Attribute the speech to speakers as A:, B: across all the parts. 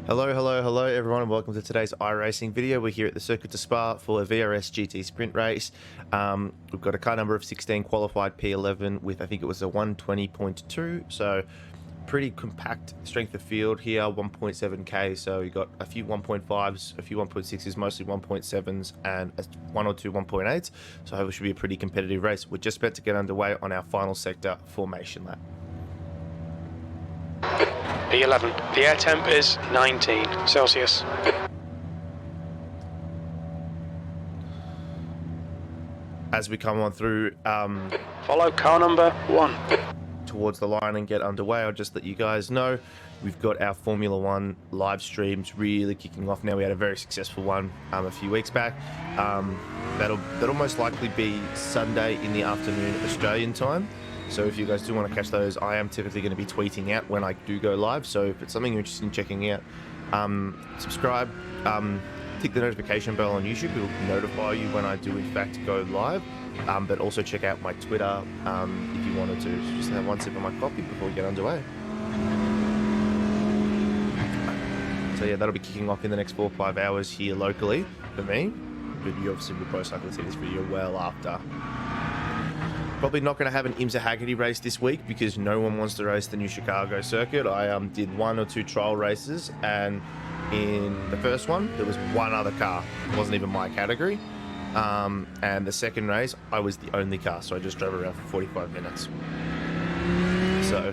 A: Hello everyone, and welcome to today's iRacing video. We're here at the Circuit de Spa for a VRS GT Sprint race. We've got a car number of 16 qualified P11 with, I think it was a 120.2, so pretty compact strength of field here, 1.7k, so you got a few 1.5s, a few 1.6s, mostly 1.7s, and one or two 1.8s, so I hope it should be a pretty competitive race. We're just about to get underway on our final sector formation lap.
B: P11. The air temp is 19 Celsius.
A: As we come on through,
B: follow car number 1
A: towards the line and get underway, I'll just let you guys know we've got our Formula One live streams really kicking off now. We had a very successful one a few weeks back. That'll most likely be Sunday in the afternoon Australian time. So if you guys do want to catch those, I am typically going to be tweeting out when I do go live. So if it's something you're interested in checking out, subscribe, click the notification bell on YouTube. It will notify you when I do in fact go live. But also check out my Twitter if you wanted to. So just have one sip of my coffee before we get underway. So yeah, that'll be kicking off in the next 4 or 5 hours here locally for me. But you obviously will most likely see this video well after. Probably not going to have an IMSA Haggerty race this week because no one wants to race the new Chicago circuit. I did 1 or 2 trial races, and in the first one there was one other car. It wasn't even my category. And the second race I was the only car, so I just drove around for 45 minutes. So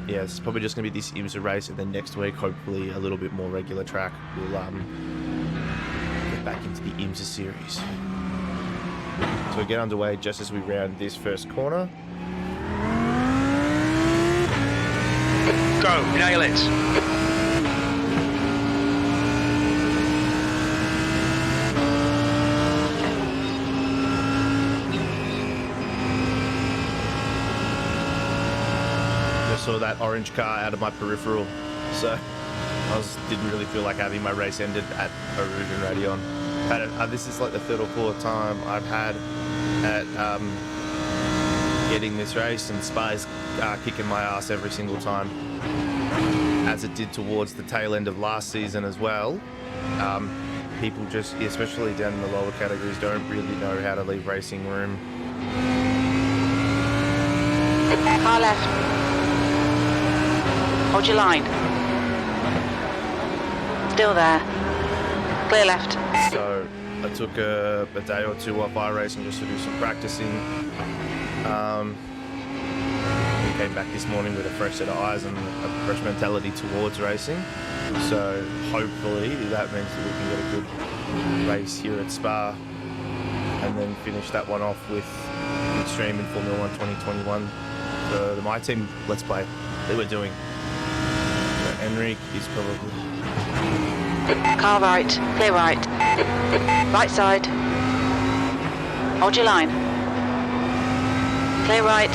A: yeah, it's probably just going to be this IMSA race, and then next week hopefully a little bit more regular track. We'll get back into the IMSA series. So we get underway just as we round this first corner.
B: Go, nail it.
A: Just saw that orange car out of my peripheral, so I didn't really feel like having my race ended at Huracan Radion. This is like the 3rd or 4th time I've had at getting this race, and Spa's kicking my ass every single time, as it did towards the tail end of last season as well. People just, especially down in the lower categories, don't really know how to leave racing room.
C: Car left. Hold your line. Still there. Clear left.
A: So I took a day or 2 off iRacing just to do some practicing. We came back this morning with a fresh set of eyes and a fresh mentality towards racing. So hopefully that means that we can get a good race here at Spa, and then finish that one off with Extreme in Formula One 2021 for my team. Let's play. They were doing. So Enrique is probably.
C: Car right, clear right. Right side. Hold your line. Clear right.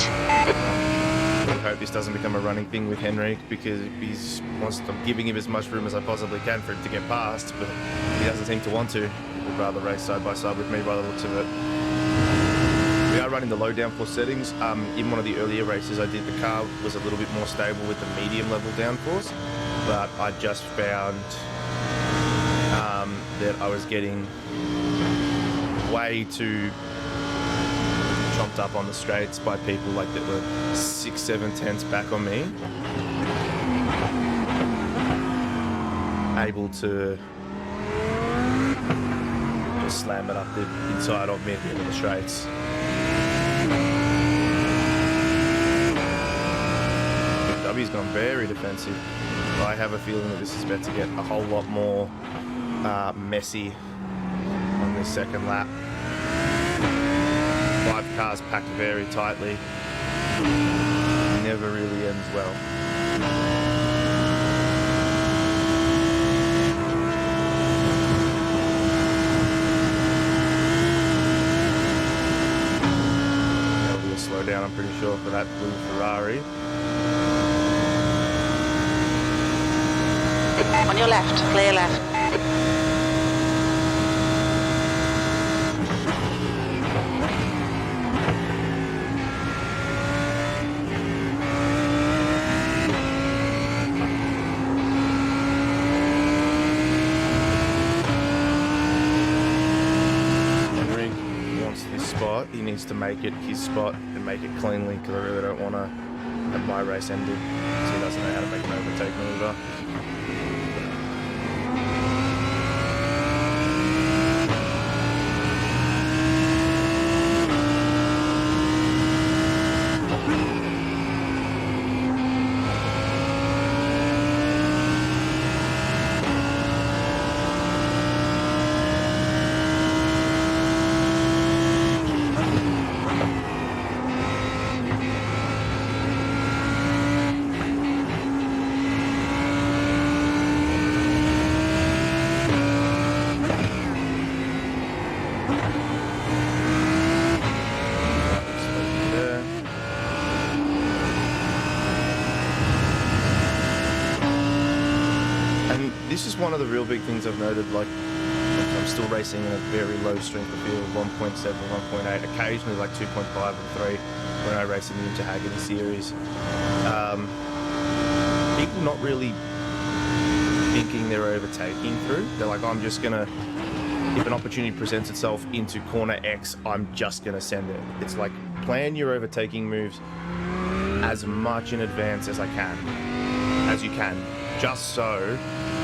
A: I hope this doesn't become a running thing with Henrik, because I'm giving him as much room as I possibly can for him to get past, but he doesn't seem to want to. He'd rather race side by side with me by the looks of it. We are running the low downforce settings. In one of the earlier races I did, the car was a little bit more stable with the medium level downforce, but I just found that I was getting way too chomped up on the straights by people like that were 6-7 tenths back on me, able to just slam it up the inside of me at the end of the straights. W's gone very defensive. I have a feeling that this is about to get a whole lot more messy on this second lap. 5 cars packed very tightly. Never really ends well. That'll be a slow down, I'm pretty sure, for that blue Ferrari.
C: On your left, clear left.
A: he needs to make it his spot and make it cleanly, because I really don't want to have my race ended, so he doesn't know how to make an overtake maneuver. This is one of the real big things I've noted, like I'm still racing in a very low strength of field, 1.7, 1.8, occasionally like 2.5 and 3 when I race in the Interhaggerty series. People not really thinking they're overtaking through. They're like, I'm just gonna, if an opportunity presents itself into corner X, I'm just gonna send it. It's like, plan your overtaking moves as much in advance as you can, just so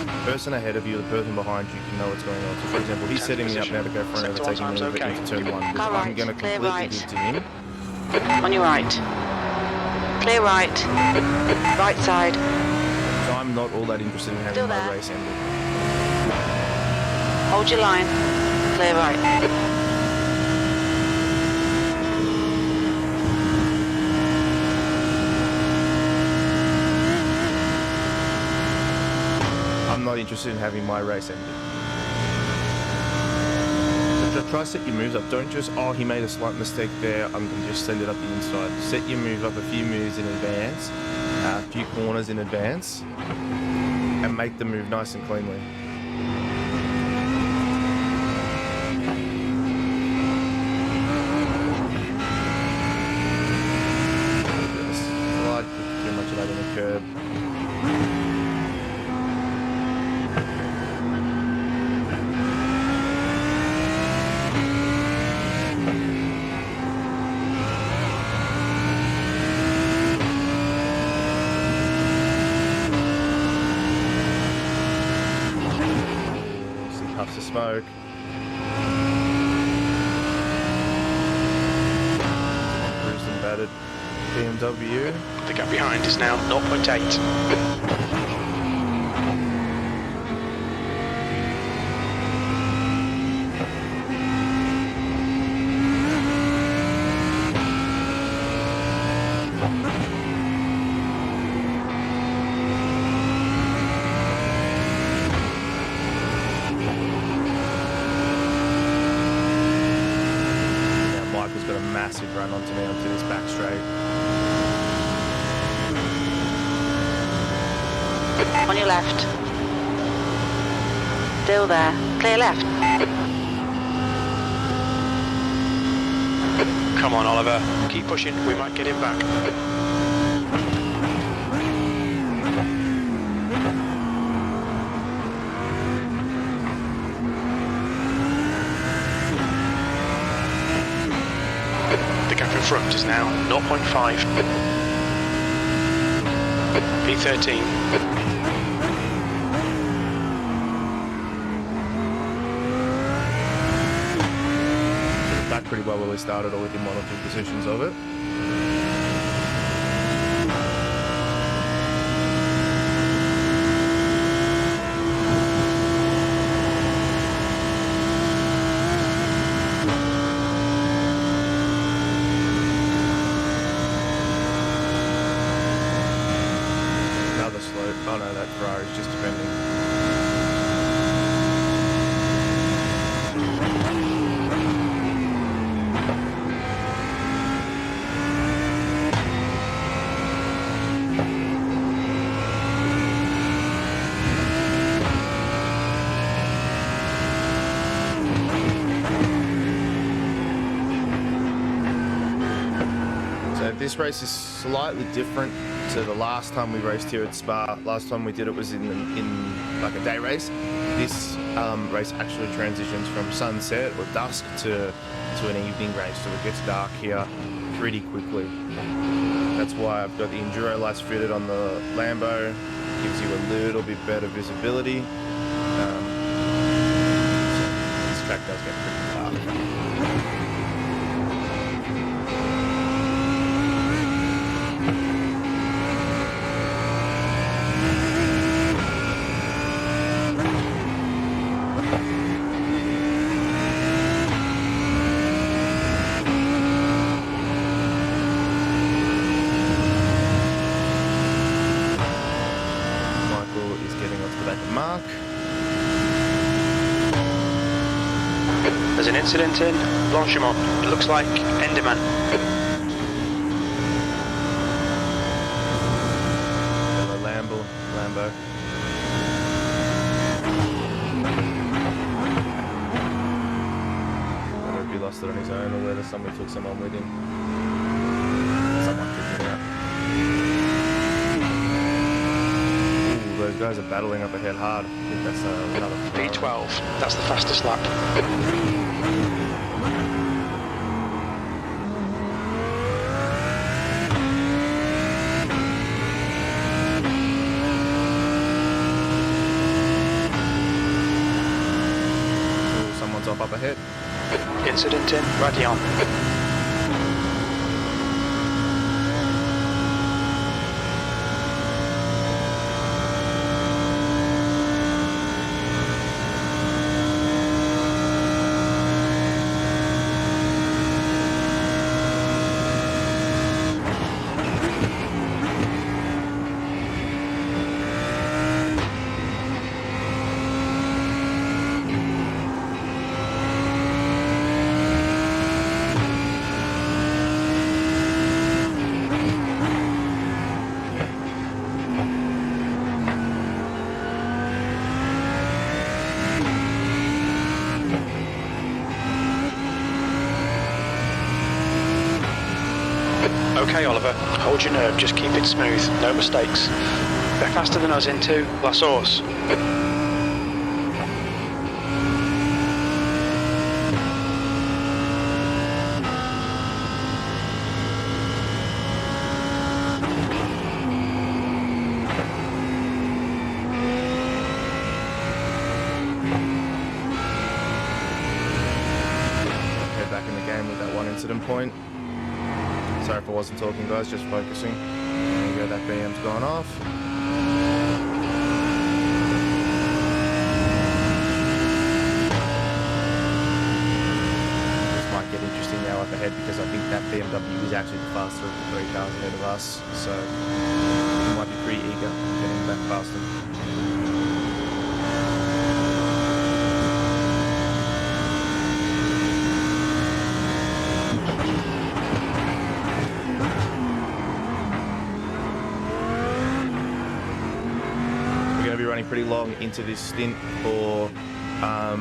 A: the person ahead of you, the person behind you can know what's going on. So for example, he's setting me up now to go for an overtaking maneuver into turn 1, which I'm going to completely give to him.
C: On your right. Clear right. Right side.
A: So I'm not all that interested in having my race ended.
C: Hold your line. Clear right.
A: I'm not interested in having my race ended. So try to set your moves up. Don't just, oh, he made a slight mistake there, I'm going to just send it up the inside. Set your move up a few moves in advance, a few corners in advance, and make the move nice and cleanly. Slide too much of that in the curb. Puffs of smoke. Bruised and battered BMW.
B: The gap behind is now 0.8.
A: Got a massive run onto me onto this back straight.
C: On your left. Still there. Clear left.
B: Come on, Oliver. Keep pushing. We might get him back. The gap in front is now 0.5. P13.
A: Back pretty well where we started, or within 1 or 2 positions of it. Another slope. Oh no, that Ferrari's just defending. This race is slightly different to the last time we raced here at Spa. Last time we did it was in like a day race. this race actually transitions from sunset or dusk to an evening race, so it gets dark here pretty quickly. That's why I've got the enduro lights fitted on the Lambo. Gives you a little bit better visibility. This track does get pretty dark.
B: There's an incident in Blanchimont. It looks like Enderman.
A: Hello, Lambo. I don't know if he lost it on his own or whether somebody took someone with him. Someone took him out. Ooh, those guys are battling up ahead hard. I think that's another
B: V12. That's the fastest lap.
A: Someone's up ahead.
B: Incident in Radion. Okay, Oliver, hold your nerve, just keep it smooth, no mistakes. They're faster than us into La Source.
A: Head back in the game with that one incident point. Sorry if I wasn't talking, guys, just focusing. There you go, that BM's gone off. This might get interesting now up ahead because I think that BMW is actually the faster of the three cars ahead of us, so we might be pretty eager getting back past them. Be running pretty long into this stint for our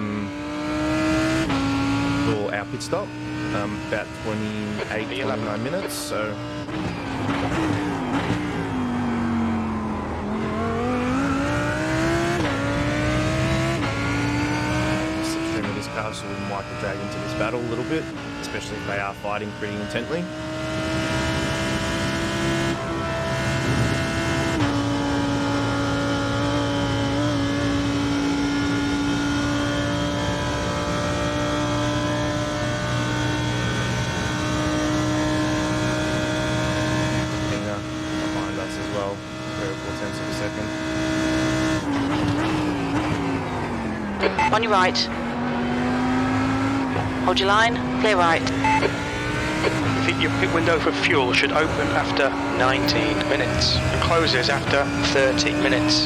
A: pit stop, about 29 minutes, so stream of this car, so we might be dragged into this battle a little bit, especially if they are fighting pretty intently.
C: On your right. Hold your line, clear right.
B: I think your pit window for fuel should open after 19 minutes and closes after 30 minutes.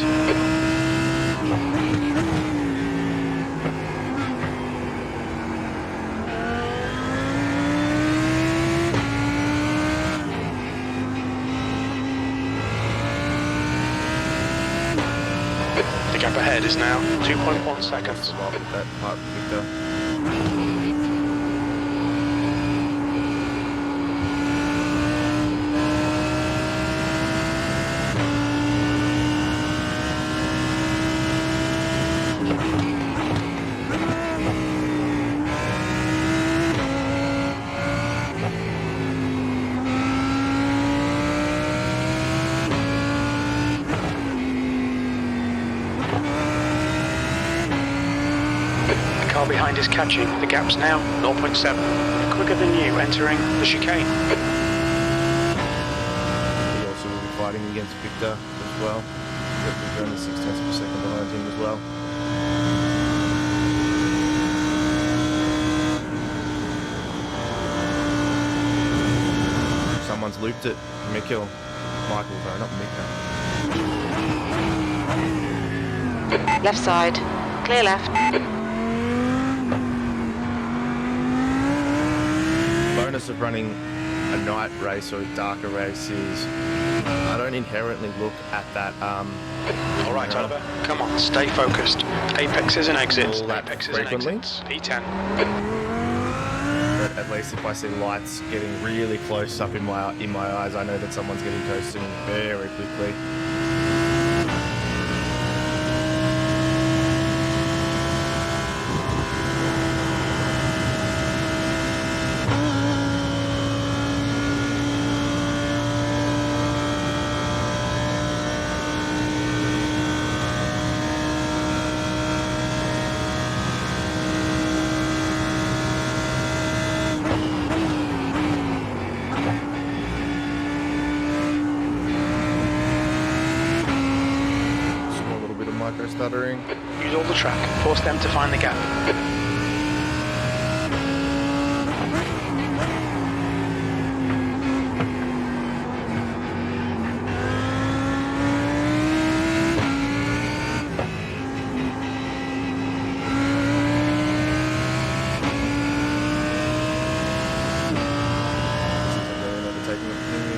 B: The gap ahead is now 2.1 seconds.
A: That part picked up.
B: car behind is catching. The gap's now 0.7. Quicker than you entering the chicane.
A: He also will be fighting against Victor as well. Victor's only 6 tenths of a second behind him as well. Someone's looped it. Michael. Sorry, not Mika.
C: Left side. Clear left.
A: Bonus of running a night race or a darker race is I don't inherently look at that.
B: All right, Oliver. Come on, stay focused. Apexes and exits.
A: All that
B: Apexes
A: frequently.
B: and exits. P10.
A: But at least if I see lights getting really close up in my eyes, I know that someone's getting toasted very quickly. Stuttering.
B: Use all the track. Force them to find the gap.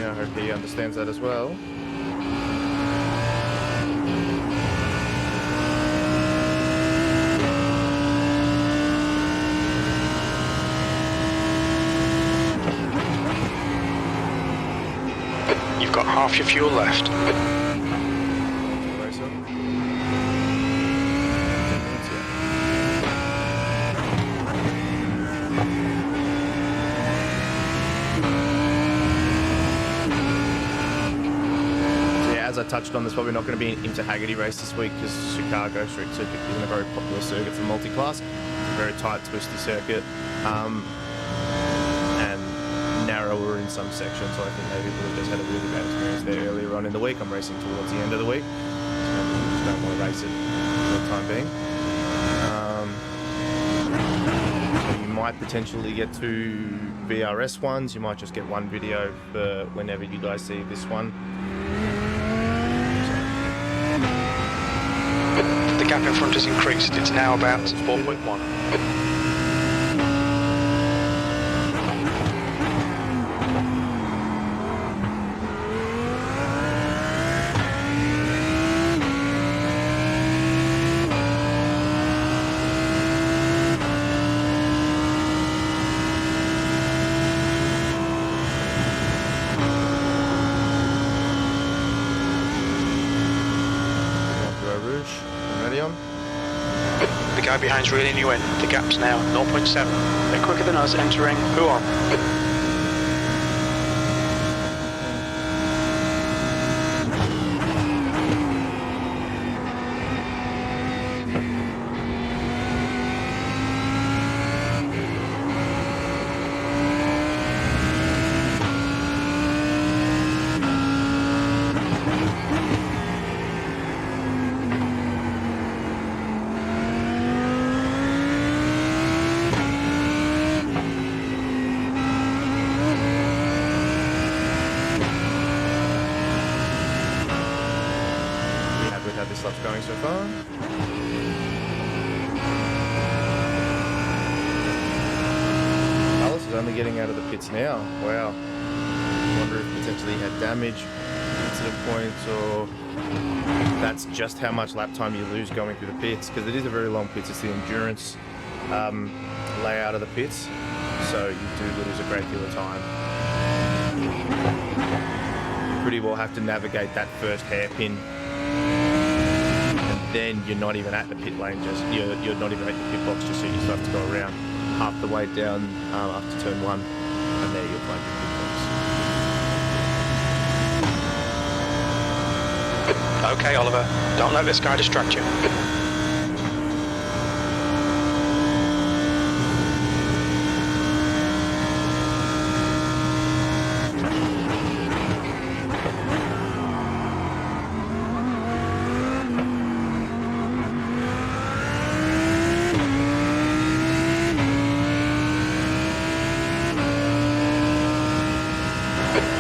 A: I hope he understands that as well.
B: You've got half your fuel left.
A: As I touched on, there's probably not going to be an Inter-Haggerty race this week because Chicago Street Circuit isn't a very popular circuit for multi-class. It's a very tight, twisty circuit and narrower in some sections, so I think maybe Blue just had a really bad experience there earlier on in the week. I'm racing towards the end of the week, so maybe we just don't want to race it for the time being. So you might potentially get 2 VRS ones, you might just get one video for whenever you guys see this one.
B: The gap in front has increased. It's now about 4.1. The guy behind's reeling you in. The gap's now 0.7. They're quicker than us entering Huon.
A: How this lap's going so far. Alice is only getting out of the pits now. Wow. I wonder if potentially he had damage, incident points, or that's just how much lap time you lose going through the pits, because it is a very long pits. It's the endurance layout of the pits, so you do lose a great deal of time. You pretty well have to navigate that first hairpin. Then you're not even at the pit lane, just you're not even at the pit box, just so you still have to go around half the way down after turn 1, and there you'll find your pit box.
B: Okay, Oliver, don't let this guy distract you.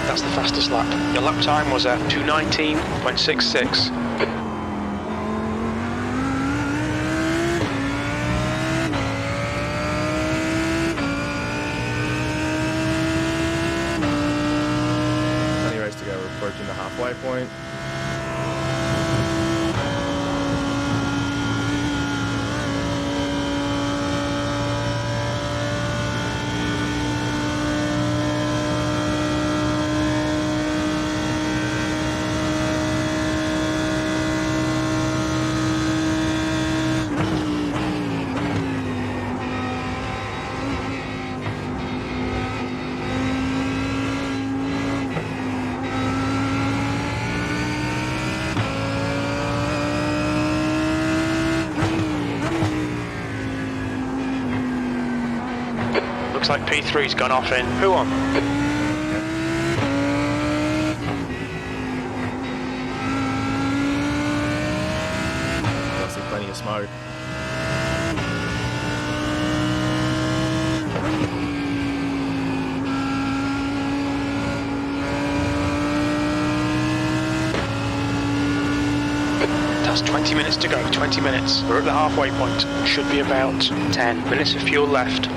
B: That's the fastest lap. Your lap time was at 2:19.66.
A: Plenty race to go. We're approaching the halfway point.
B: Looks like P3's gone off in Huon.
A: I see plenty of smoke.
B: That's 20 minutes to go, 20 minutes. We're at the halfway point. Should be about 10 minutes of fuel left.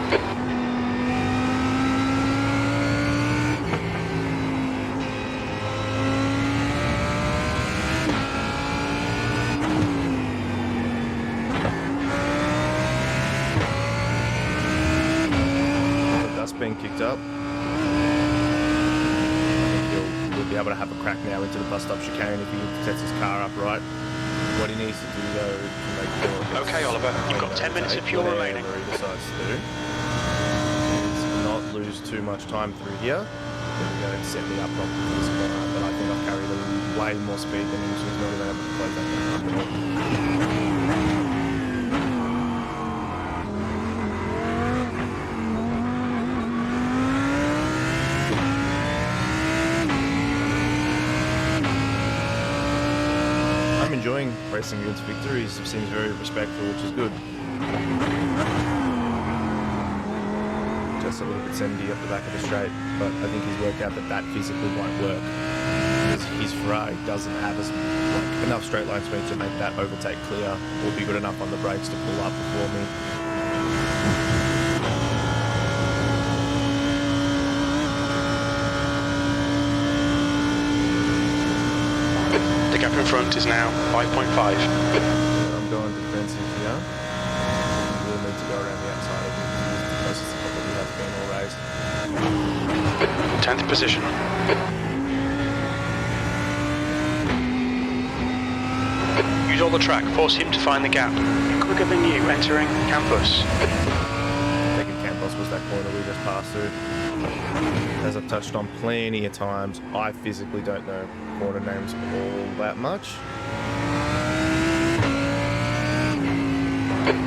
A: Being kicked up. I think he'll be able to have a crack now into the bus stop chicane if he sets his car up right. What he needs to do though to make sure.
B: Okay, Oliver, you've got 10 minutes of fuel remaining.
A: Whatever he decides to do is not lose too much time through here. Then we go and set me up properly for this corner. But I think I've carried way more speed than him, so he's not even able to close that gap up at all. Enjoying racing against Victor. He seems very respectful, which is good. Just a little bit sendy up the back of the straight, but I think he's worked out that that physically won't work because his Ferrari doesn't have enough straight line speed to make that overtake clear or be good enough on the brakes to pull up before me.
B: The gap in front is now 5.5.
A: I'm going defensive here. We'll need to go around the outside of him because he's the closest to probably has been all race.
B: 10th position. Use all the track, force him to find the gap. Quicker than you entering campus.
A: Taking campus was that corner we just passed through. As I've touched on plenty of times, I physically don't know corner names all that much.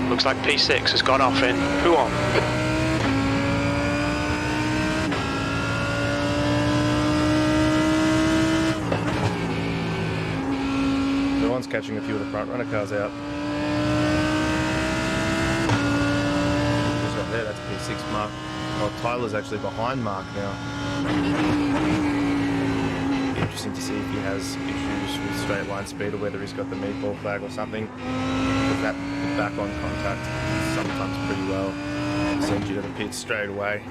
B: Looks like P6 has gone off in Huon.
A: Huon's catching a few of the front runner cars out. Just right there, that's P6 Mark. Oh, Tyler's actually behind Mark now. Interesting to see if he has issues with straight line speed or whether he's got the meatball flag or something. But that back on contact sometimes pretty well sends you to the pits straight away.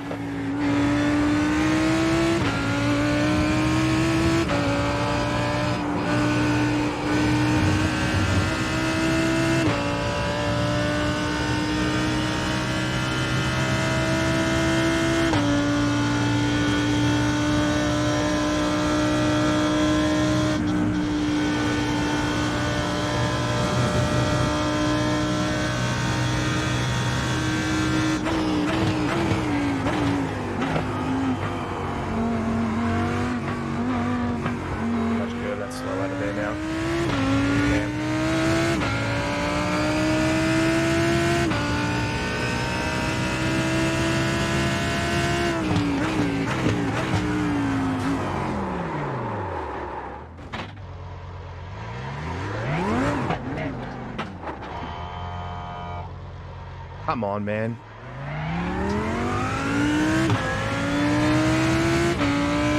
A: Come on, man.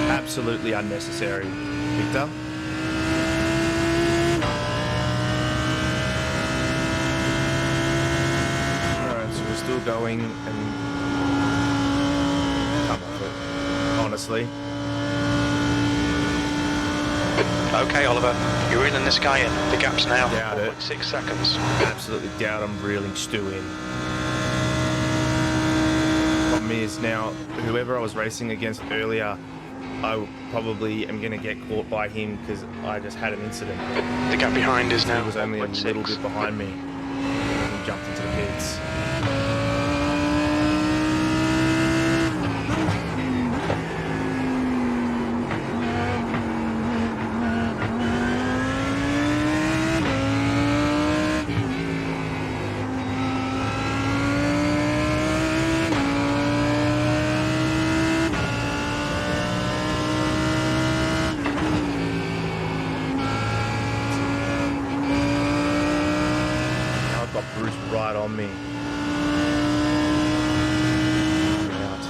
A: Have absolutely unnecessary, Victor. Alright, so we're still going and come off it, honestly.
B: Okay, Oliver, you're in this guy in. The gap's now
A: Doubt it.
B: 4.6 seconds.
A: Absolutely doubt I'm reeling Stu in. Problem is now, whoever I was racing against earlier, I probably am going to get caught by him because I just had an incident.
B: The gap behind is now
A: He was only a
B: 1.6.
A: little bit behind me and he jumped into the pits. Right on me.
B: Out.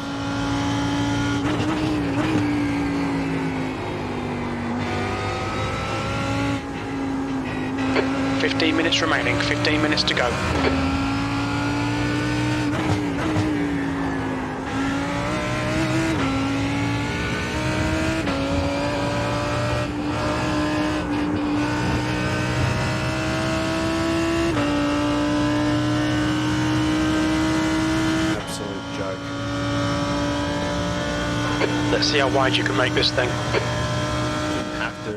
B: 15 minutes remaining, 15 minutes to go. Let's see how wide you can make this thing.
A: Have to.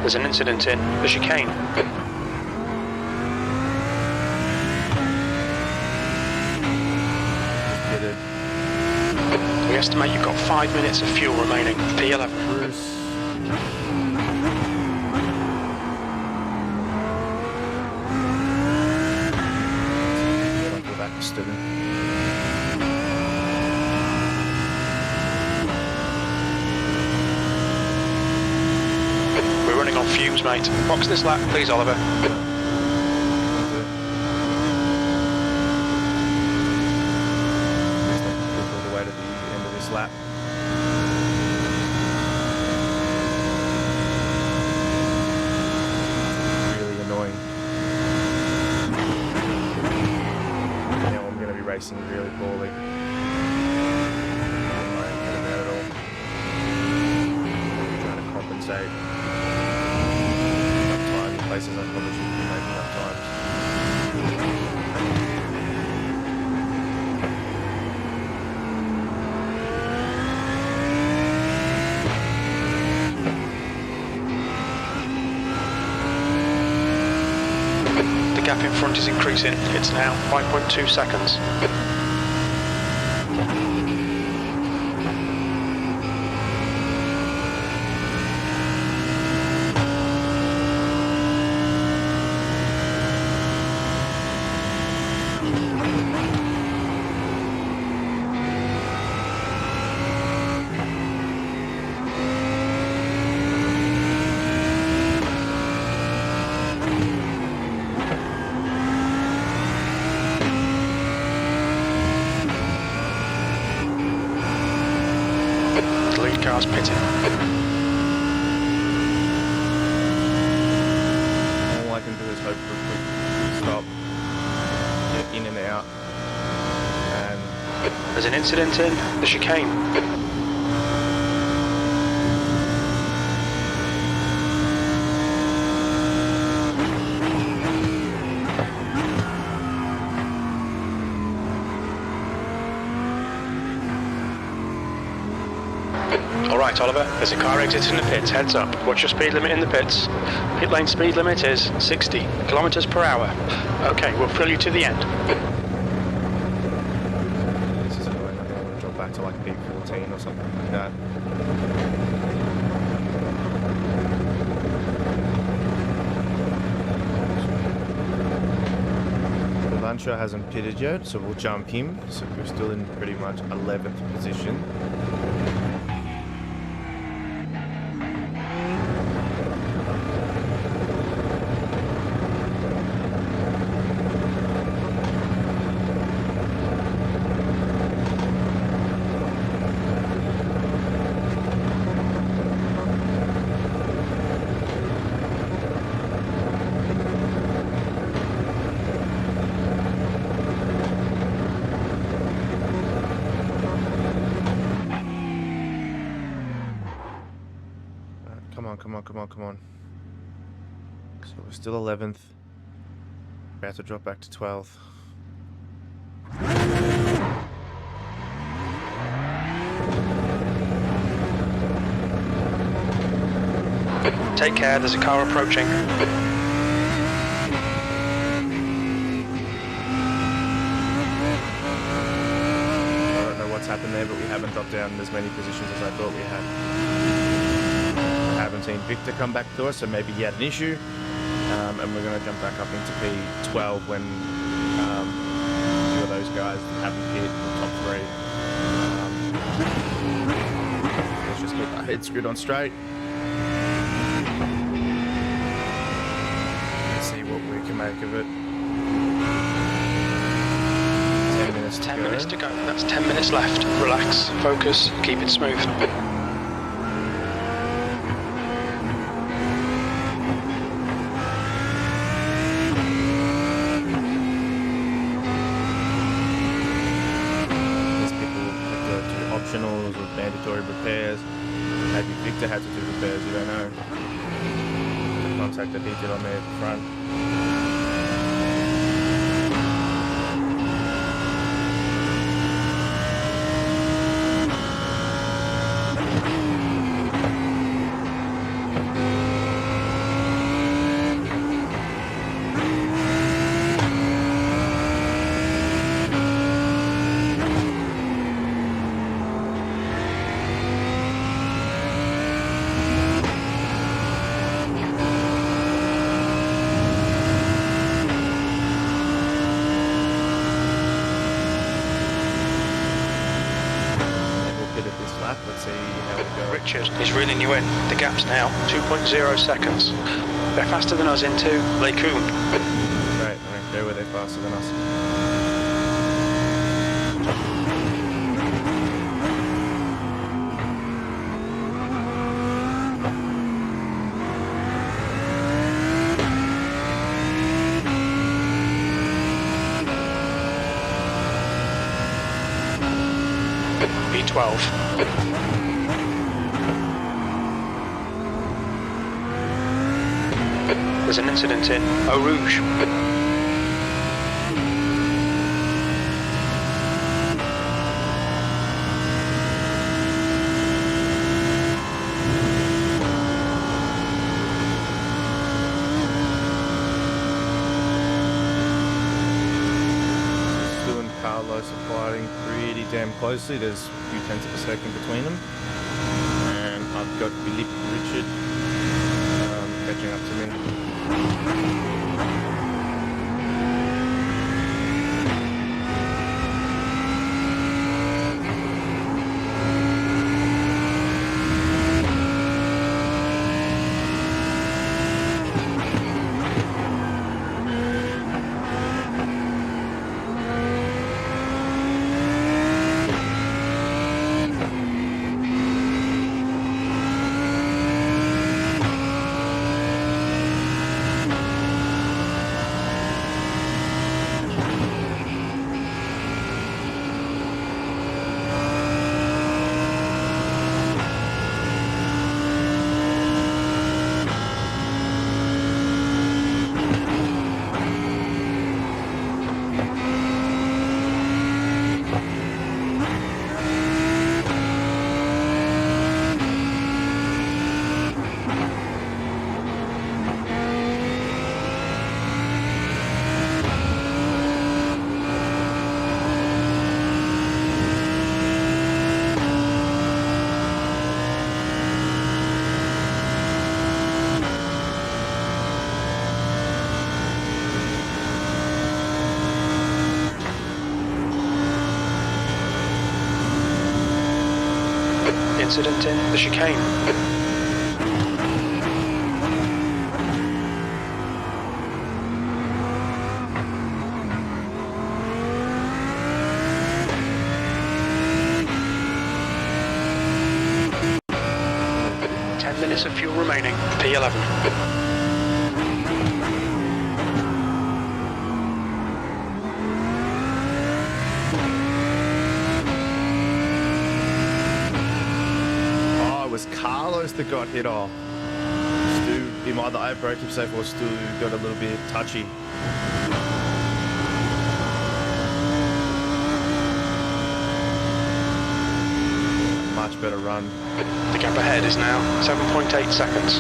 B: There's an incident in the chicane.
A: Get it.
B: We estimate you've got 5 minutes of fuel remaining. P11.
A: Bruce.
B: We're running on fumes, mate. Box this lap, please, Oliver.
A: All the way to the end of this lap. Really annoying. Now I'm going to be racing really poorly. Trying to compensate. Enough time in places I probably shouldn't be making enough time.
B: The gap in front is increasing. It's now 5.2 seconds. Car's pitting.
A: All I can do is hope for a quick stop, get in and out, and
B: There's an incident in the chicane. Alright, Oliver, there's a car exiting the pits. Heads up. What's your speed limit in the pits? Pit lane speed limit is 60 kilometers per hour. Okay, we'll fill you to the end.
A: this is annoying. I think I'm going to drop back to like P14 or something like that. The Lancia hasn't pitted yet, so we'll jump him. So we're still in pretty much 11th position. Come on, come on, come on, come on. So we're still 11th. About to drop back to 12th.
B: Take care, there's a car approaching.
A: Happened there, but we haven't dropped down as many positions as I thought we had. I haven't seen Victor come back to us, so maybe he had an issue, and we're going to jump back up into P12 when a few of those guys haven't hit the top 3. Let's just keep our head screwed on straight. Let's see what we can make of it.
B: 10 minutes to go. That's 10 minutes left. Relax, focus, keep it smooth.
A: There's people that go to optionals or mandatory repairs. Maybe Victor had to do repairs, you don't know. The contact that he did on there at the front.
B: He's reeling you in. The gap's now 2.0 seconds. They're faster than us into Lake Coon.
A: Right, I mean, they were faster than us.
B: B12. There's an incident in Eau Rouge.
A: Stu and Carlos are fighting pretty damn closely. There's a few tenths of a second between them. And I've got Philippe Richard catching up to me.
B: Incident in the chicane. Minutes of fuel remaining. P11.
A: Oh, it was Carlos that got hit off. him either overbroke himself or still got a little bit touchy. Much better run.
B: The gap ahead is now 7.8 seconds.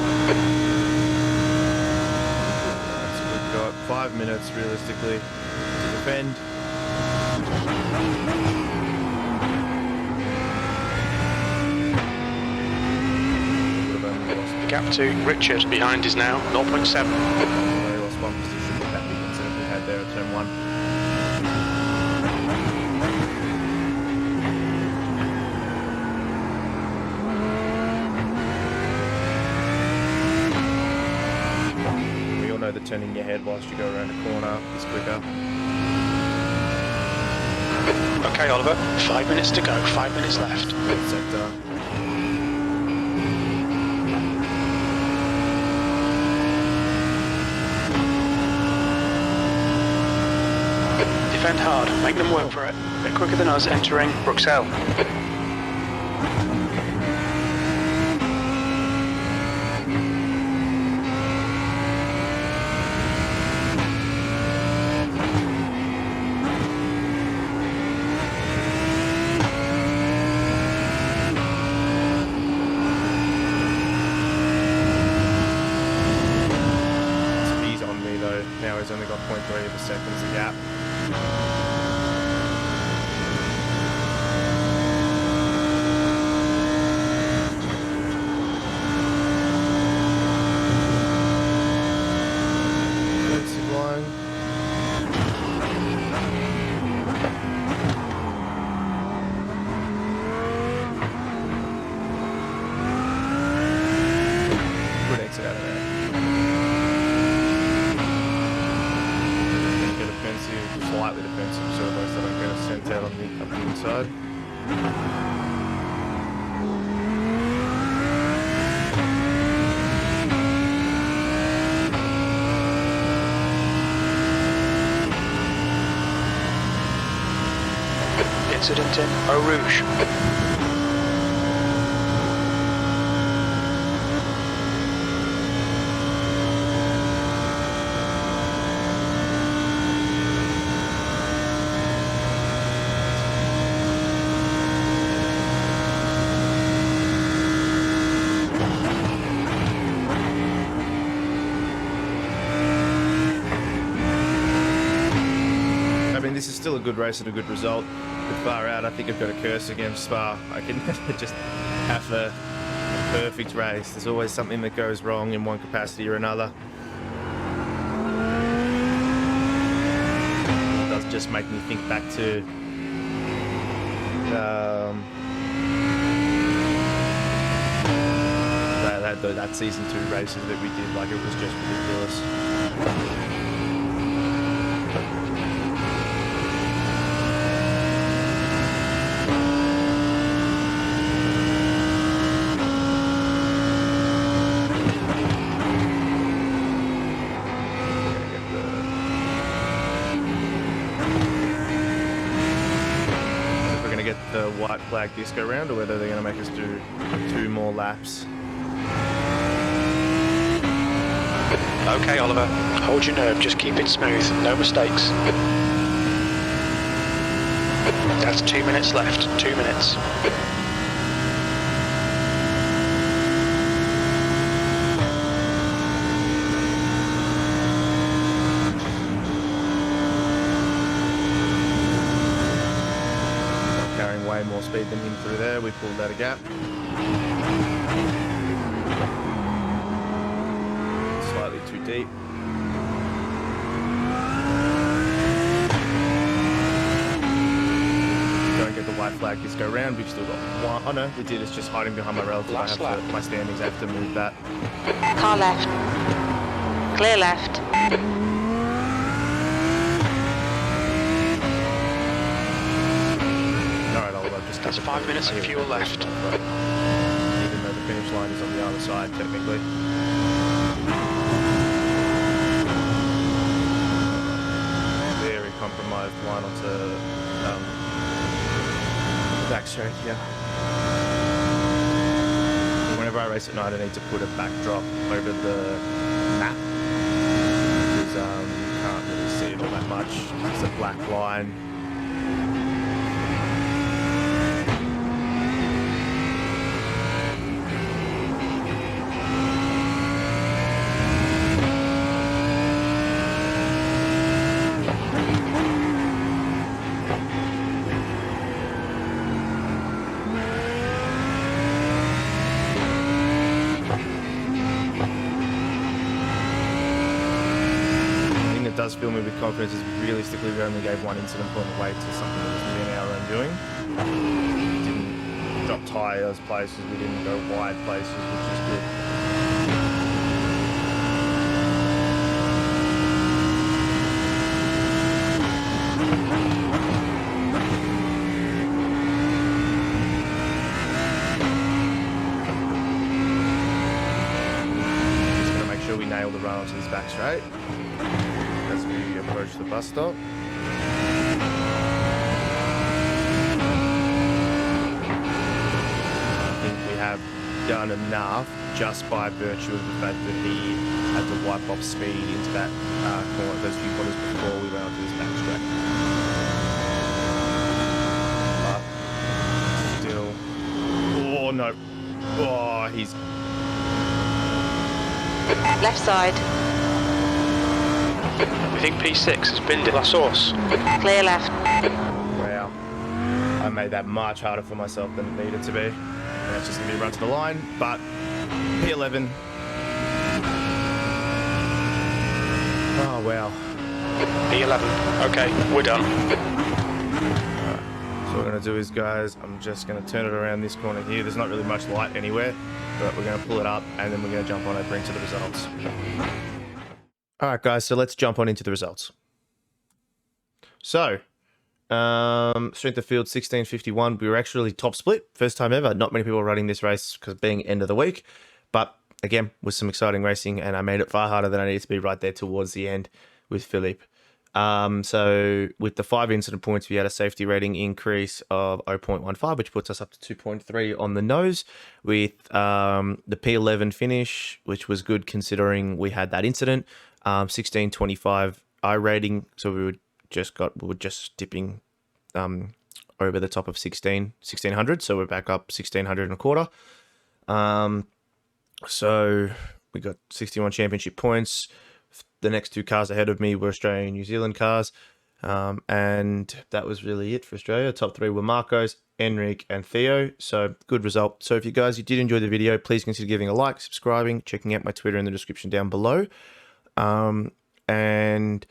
A: So we've got 5 minutes realistically to defend.
B: The gap to Richard behind is now 0.7.
A: They lost one position with that big incident we had there at turn 1. We all know that turning your head whilst you go around a corner is quicker.
B: Okay, Oliver, 5 minutes to go, 5 minutes left.
A: Sector.
B: Defend hard, make them work for it. A bit quicker than us entering Bruxelles.
A: He's on me though. Now he's only got 0.3 of a seconds of gap. Good exit out of there. Get offensive, slightly defensive, so those that I'm going to send out on the inside.
B: Incident in Eau Rouge.
A: I mean, this is still a good race and a good result. With far out, I think I've got a curse against Spa. I can never just have a perfect race. There's always something that goes wrong in one capacity or another. It does just make me think back to that season 2 races that we did. Like, it was just ridiculous. The white flag disco round, or whether they're going to make us do 2 more laps.
B: Okay, Oliver, hold your nerve, just keep it smooth, no mistakes. That's 2 minutes left, 2 minutes.
A: Way more speed than him through there. We pulled out a gap. Slightly too deep. Don't get the white flag disco round. We've still got one. Oh no, we did. It's just hiding behind my relative.
B: Last lap.
A: My standings. I have to move that.
C: Car left. Clear left.
B: That's 5 minutes of fuel left.
A: Even though the finish line is on the other side, technically. Very compromised line onto the back straight here. Whenever whenever I race at night, I need to put a backdrop over the map because you can't really see it all that much. It's a black line. Does fill me with confidence is realistically we only gave one incident point away to something that was within our own doing. We didn't drop tyres places, we didn't go wide places, which is good. Just going to make sure we nail the run onto this back straight as we approach the bus stop. I think we have done enough just by virtue of the fact that he had to wipe off speed into that corner, those few corners before we went onto this back straight. But still, oh no, oh he's
C: Left side.
B: I think P6 has been de la source.
C: Clear left.
A: Wow. I made that much harder for myself than it needed to be. And it's just going to be run to the line, but P11. Oh, wow.
B: P11. Okay, we're done.
A: Alright. So what we're going to do is, guys, I'm just going to turn it around this corner here. There's not really much light anywhere, but we're going to pull it up and then we're going to jump on and bring to the results. All right, guys, so let's jump on into the results. So, strength of field 1651. We were actually top split, first time ever. Not many people were running this race because being end of the week, but again, with some exciting racing, and I made it far harder than I needed to be right there towards the end with Philippe. So with the 5 incident points, we had a safety rating increase of 0.15, which puts us up to 2.3 on the nose with the P11 finish, which was good considering we had that incident. 1625 I rating, so we were just dipping over the top of 1600, so we're back up 1600 and a quarter. So we got 61 championship points. The next 2 cars ahead of me were Australian and New Zealand cars, and that was really it for Australia. Top 3 were Marcos, Enrique, and Theo. So good result. So if you did enjoy the video, please consider giving a like, subscribing, checking out my Twitter in the description down below. And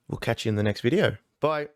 A: we'll catch you in the next video. Bye.